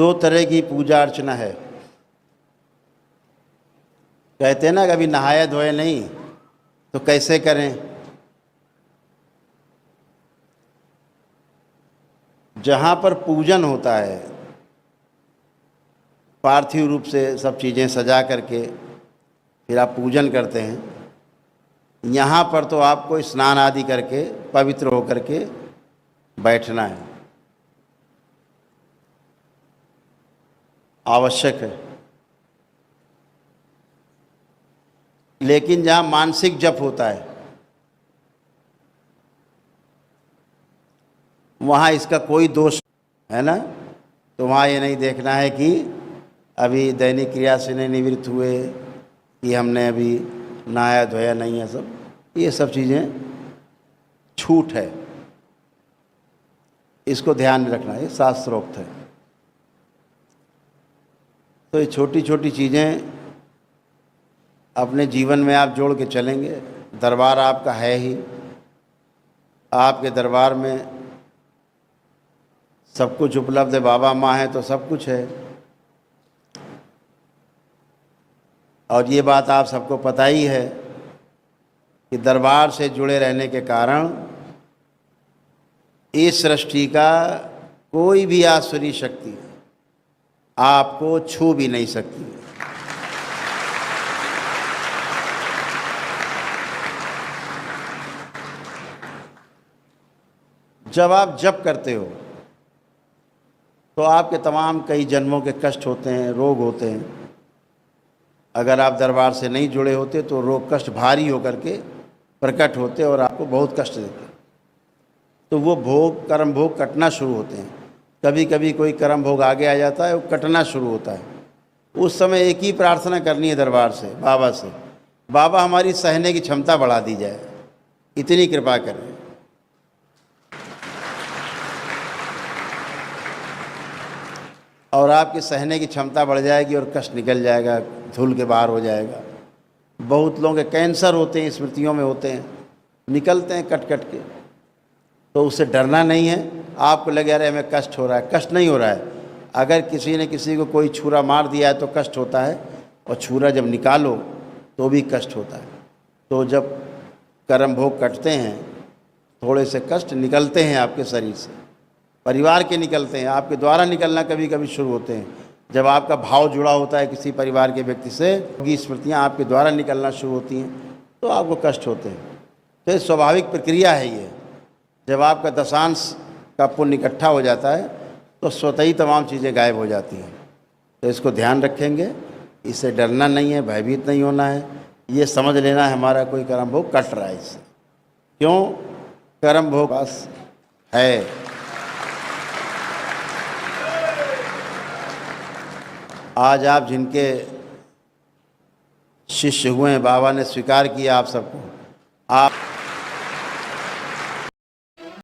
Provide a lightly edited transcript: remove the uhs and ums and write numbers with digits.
दो तरह की पूजा अर्चना है। कहते हैं ना कभी नहाए धोए नहीं तो कैसे करें। जहाँ पर पूजन होता है पार्थिव रूप से सब चीज़ें सजा करके फिर आप पूजन करते हैं, यहाँ पर तो आपको स्नान आदि करके पवित्र होकर के बैठना है, आवश्यक है। लेकिन जहाँ मानसिक जप होता है वहाँ इसका कोई दोष है ना, तो वहाँ ये नहीं देखना है कि अभी दैनिक क्रिया से नहीं निवृत्त हुए, कि हमने अभी नहाया धोया नहीं है, ये सब चीज़ें छूट है, इसको ध्यान में रखना है, शास्त्रोक्त है। तो ये छोटी छोटी चीज़ें अपने जीवन में आप जोड़ के चलेंगे। दरबार आपका है ही, आपके दरबार में सब कुछ उपलब्ध है, बाबा माँ है तो सब कुछ है। और ये बात आप सबको पता ही है कि दरबार से जुड़े रहने के कारण इस सृष्टि का कोई भी आसुरी शक्ति आपको छू भी नहीं सकती। जब आप जप करते हो तो आपके तमाम कई जन्मों के कष्ट होते हैं, रोग होते हैं। अगर आप दरबार से नहीं जुड़े होते तो रोग कष्ट भारी होकर के प्रकट होते और आपको बहुत कष्ट देते। तो वो भोग कर्म भोग कटना शुरू होते हैं। कभी कभी कोई कर्म भोग आगे आ जाता है, वो कटना शुरू होता है। उस समय एक ही प्रार्थना करनी है दरबार से, बाबा से, बाबा हमारी सहने की क्षमता बढ़ा दी जाए, इतनी कृपा करें। और आपकी सहने की क्षमता बढ़ जाएगी और कष्ट निकल जाएगा, धुल के बाहर हो जाएगा। बहुत लोगों के कैंसर होते हैं, स्मृतियों में होते हैं, निकलते हैं कट कट के। तो उससे डरना नहीं है। आपको लगे अरे हमें कष्ट हो रहा है, कष्ट नहीं हो रहा है। अगर किसी ने किसी को कोई छुरा मार दिया है तो कष्ट होता है, और छुरा जब निकालो तो भी कष्ट होता है। तो जब कर्म भोग कटते हैं थोड़े से कष्ट निकलते हैं आपके शरीर से, परिवार के निकलते हैं, आपके द्वारा निकलना कभी कभी शुरू होते हैं। जब आपका भाव जुड़ा होता है किसी परिवार के व्यक्ति से, की स्मृतियाँ आपके द्वारा निकलना शुरू होती हैं तो आपको कष्ट होते हैं। तो स्वाभाविक प्रक्रिया है ये। जब आपका दशांश का पुण्य इकट्ठा हो जाता है तो स्वतः ही तमाम चीज़ें गायब हो जाती हैं। तो इसको ध्यान रखेंगे, इससे डरना नहीं है, भयभीत नहीं होना है। ये समझ लेना है हमारा कोई कर्म भोग कट रहा है इससे। क्यों? कर्म भोग बस है। आज आप जिनके शिष्य हुए हैं, बाबा ने स्वीकार किया आप सबको, आप